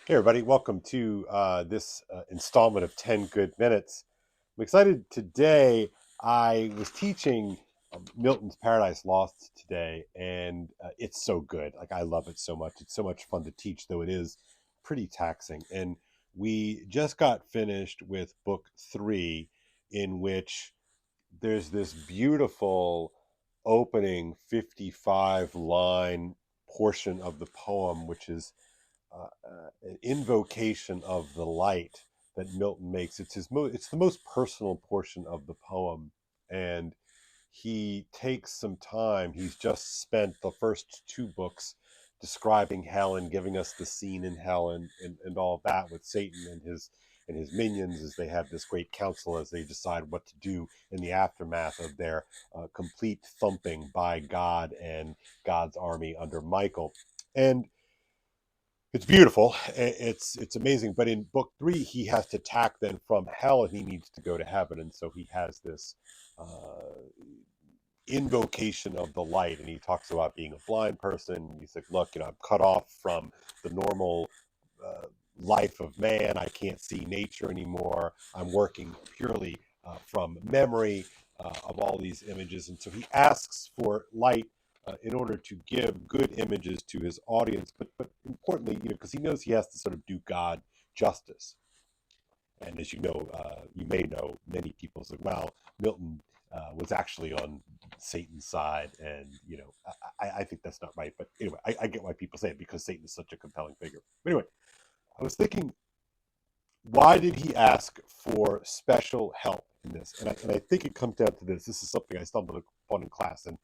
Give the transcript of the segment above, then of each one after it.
Hey, everybody, welcome to this installment of 10 Good Minutes. I'm excited today. I was teaching Milton's Paradise Lost today, and it's so good. Like, I love it so much. It's so much fun to teach, though it is pretty taxing. And we just got finished with book three, in which there's this beautiful opening 55 line portion of the poem, which is an invocation of the light that Milton makes. It's the most personal portion of the poem, and he takes some time. He's just spent the first two books describing hell and giving us the scene in hell and all of that with Satan and his minions as they have this great council as they decide what to do in the aftermath of their complete thumping by God and God's army under Michael. And it's beautiful. It's amazing. But in book three, he has to tack then from hell, and he needs to go to heaven. And so he has this invocation of the light, and he talks about being a blind person. He's like, "Look, I'm cut off from the normal uh, life of man. I can't see nature anymore. I'm working purely from memory of all these images." And so he asks for light in order to give good images to his audience, but importantly, because he knows he has to sort of do God justice. And as you know, you may know, many people say, "Well, Milton was actually on Satan's side," and I think that's not right. But anyway, I get why people say it because Satan is such a compelling figure. But anyway, I was thinking, why did he ask for special help in this? And I think it comes down to this. This is something I stumbled upon in class, and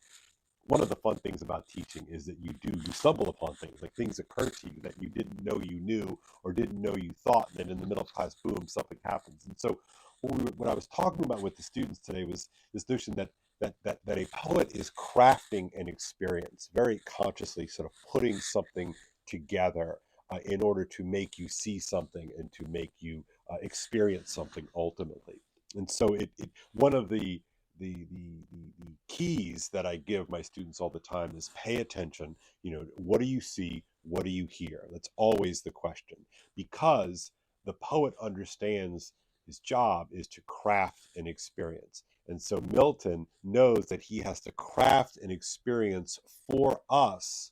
one of the fun things about teaching is that you stumble upon things, like things occur to you that you didn't know you knew or didn't know you thought, and then in the middle of class, boom, something happens. And so what I was talking about with the students today was this notion that a poet is crafting an experience very consciously, sort of putting something together in order to make you see something and to make you experience something ultimately. And so one of the keys that I give my students all the time is pay attention. What do you see? What do you hear? That's always the question, because the poet understands his job is to craft an experience. And so Milton knows that he has to craft an experience for us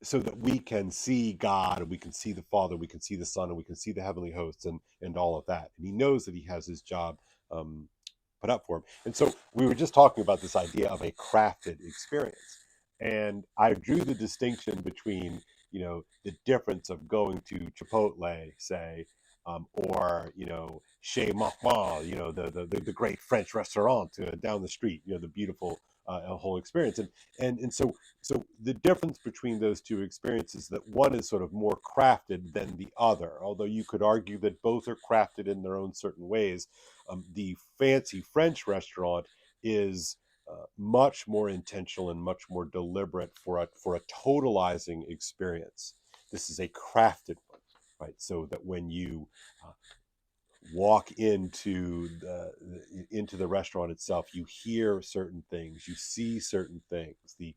so that we can see God and we can see the Father, we can see the Son, and we can see the heavenly hosts and all of that. And he knows that he has his job put up for him. And so we were just talking about this idea of a crafted experience. And I drew the distinction between, the difference of going to Chipotle, say, or, Chez Marmont, the great French restaurant down the street, the beautiful whole experience. And so the difference between those two experiences, that one is sort of more crafted than the other, although you could argue that both are crafted in their own certain ways. The fancy French restaurant is much more intentional and much more deliberate for a totalizing experience. This is a crafted one, right? So that when you uh, walk into the restaurant itself, you hear certain things, you see certain things. The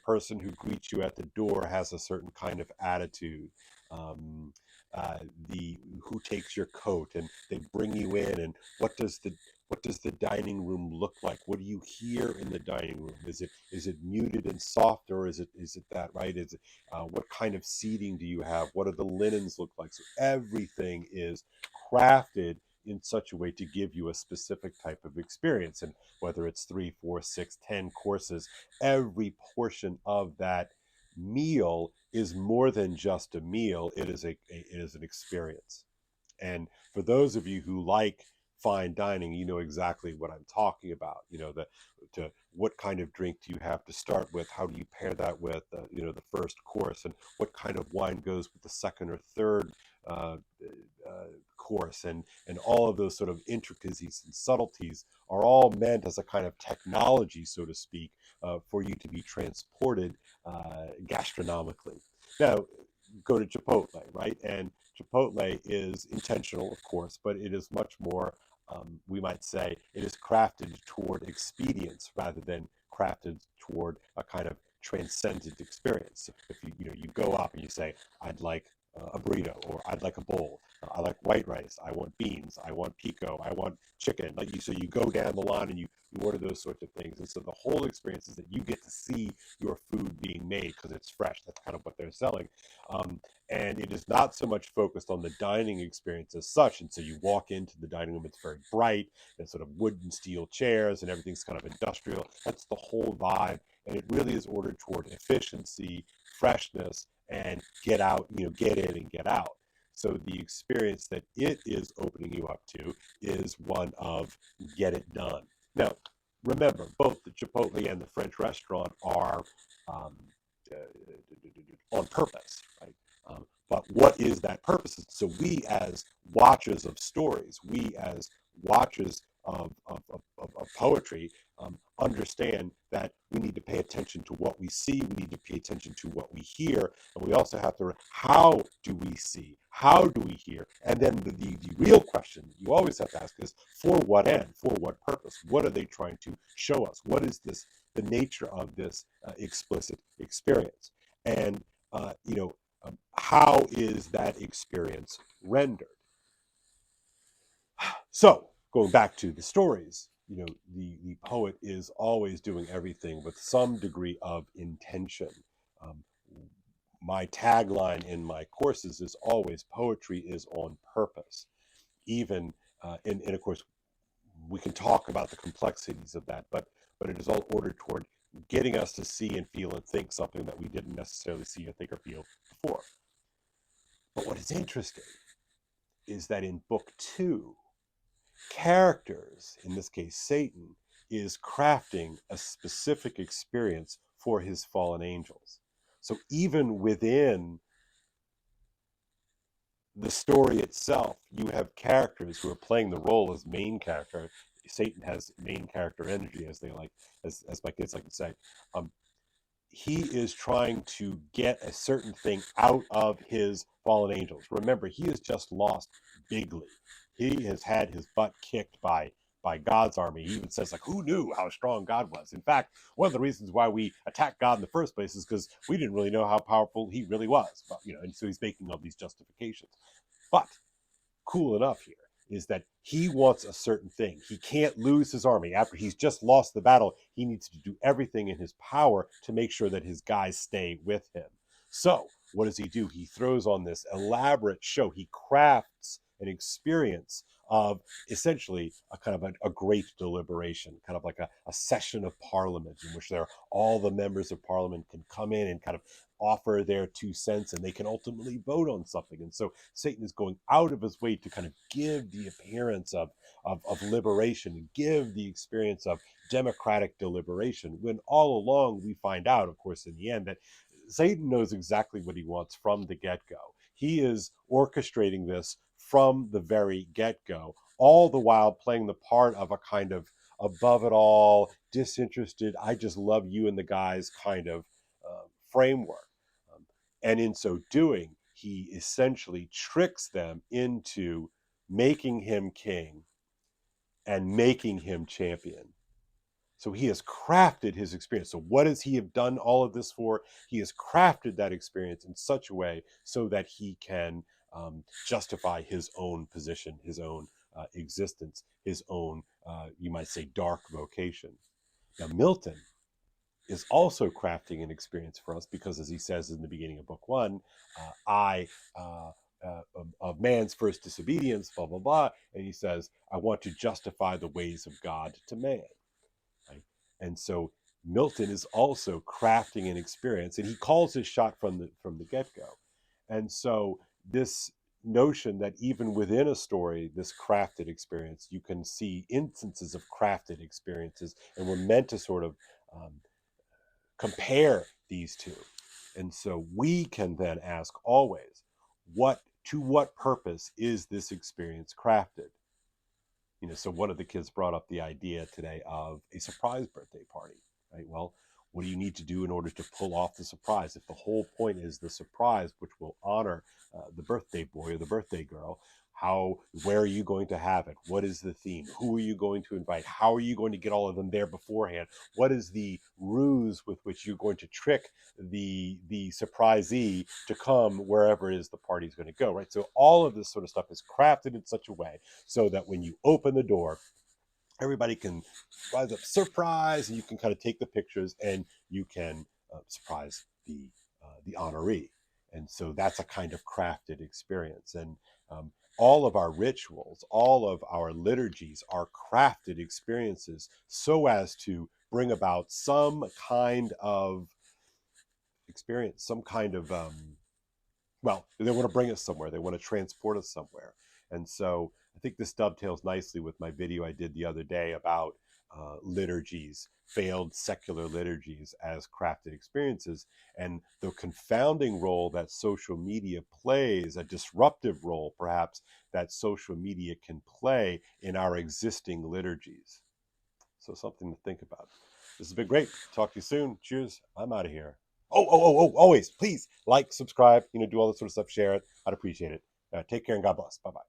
person who greets you at the door has a certain kind of attitude. um, the Who takes your coat, and they bring you in, and what does the dining room look like? What do you hear in the dining room? Is it muted and soft, or is it that, right? Is it What kind of seating do you have? What do the linens look like? So everything is crafted in such a way to give you a specific type of experience. And whether it's three, four, six, 10 courses, every portion of that meal is more than just a meal. It is an experience. And for those of you who like fine dining, you know exactly what I'm talking about. What kind of drink do you have to start with? How do you pair that with the first course, and what kind of wine goes with the second or third uh, course, and all of those sort of intricacies and subtleties are all meant as a kind of technology, so to speak, for you to be transported gastronomically. Now, go to Chipotle, right? And Chipotle is intentional, of course, but it is much more, we might say, it is crafted toward expedience rather than crafted toward a kind of transcendent experience. If you go up and you say, "I'd like a burrito, or I'd like a bowl. I like white rice. I want beans. I want pico. I want chicken. Like you, so you go down the line and you order those sorts of things. And so the whole experience is that you get to see your food being made because it's fresh. That's kind of what they're selling. Um, and it is not so much focused on the dining experience as such. And so you walk into the dining room, it's very bright, and sort of wood and steel chairs, and everything's kind of industrial. That's the whole vibe. And it really is ordered toward efficiency, freshness, and get out, get in and get out. So the experience that it is opening you up to is one of get it done. Now, remember, both the Chipotle and the French restaurant are um, on purpose, right? But what is that purpose? So we as watchers of stories, we as watchers of poetry, understand that we need to pay attention to what we see, we need to pay attention to what we hear, and we also have to, how do we see? How do we hear? And then the real question you always have to ask is, for what end? For what purpose? What are they trying to show us? What is this, the nature of this explicit experience? And, how is that experience rendered? So, going back to the stories, the poet is always doing everything with some degree of intention. Um, my tagline in my courses is always poetry is on purpose. Even, and of course, we can talk about the complexities of that, but it is all ordered toward getting us to see and feel and think something that we didn't necessarily see or think or feel before. But what is interesting is that in book 2, characters, in this case Satan, is crafting a specific experience for his fallen angels. So even within the story itself, you have characters who are playing the role as main character. Satan has main character energy, as they like, as my kids like to say. He is trying to get a certain thing out of his fallen angels. Remember, he has just lost bigly. He has had his butt kicked by God's army. He even says, like, who knew how strong God was? In fact, one of the reasons why we attacked God in the first place is because we didn't really know how powerful he really was. But, and so he's making all these justifications. But cool enough here is that he wants a certain thing. He can't lose his army. After he's just lost the battle, he needs to do everything in his power to make sure that his guys stay with him. So what does he do? He throws on this elaborate show. He crafts an experience of essentially a kind of a great deliberation, kind of like a session of parliament in which all the members of parliament can come in and kind of offer their 2 cents, and they can ultimately vote on something. And so Satan is going out of his way to kind of give the appearance of liberation, and give the experience of democratic deliberation, when all along we find out, of course, in the end, that Satan knows exactly what he wants from the get-go. He is orchestrating this from the very get-go, all the while playing the part of a kind of above it all, disinterested, I just love you and the guys kind of framework. And in so doing, he essentially tricks them into making him king and making him champion. So he has crafted his experience. So what does he have done all of this for? He has crafted that experience in such a way so that he can justify his own position, his own existence, his own, you might say, dark vocation. Now, Milton is also crafting an experience for us because, as he says in the beginning of book 1, I, of man's first disobedience, blah, blah, blah. And he says, I want to justify the ways of God to man. Right? And so Milton is also crafting an experience, and he calls his shot from the get-go. And so this notion that even within a story, this crafted experience, you can see instances of crafted experiences, and we're meant to sort of compare these two. And so we can then ask always, to what purpose is this experience crafted? So one of the kids brought up the idea today of a surprise birthday party, right? Well, what do you need to do in order to pull off the surprise? If the whole point is the surprise, which will honor the birthday boy or the birthday girl, Where are you going to have it? What is the theme? Who are you going to invite? How are you going to get all of them there beforehand? What is the ruse with which you're going to trick the surprisee to come wherever it is the party's going to go, right? So all of this sort of stuff is crafted in such a way so that when you open the door, everybody can rise up surprise, and you can kind of take the pictures, and you can surprise the honoree. And so that's a kind of crafted experience. And all of our rituals, all of our liturgies are crafted experiences so as to bring about some kind of experience, some kind of they want to bring us somewhere. They want to transport us somewhere. And so I think this dovetails nicely with my video I did the other day about liturgies, failed secular liturgies as crafted experiences, and the confounding role that social media plays, a disruptive role perhaps that social media can play in our existing liturgies. So something to think about. This has been great. Talk to you soon. Cheers. I'm out of here. Always, please like, subscribe, do all this sort of stuff, share it. I'd appreciate it. Take care and God bless. Bye-bye.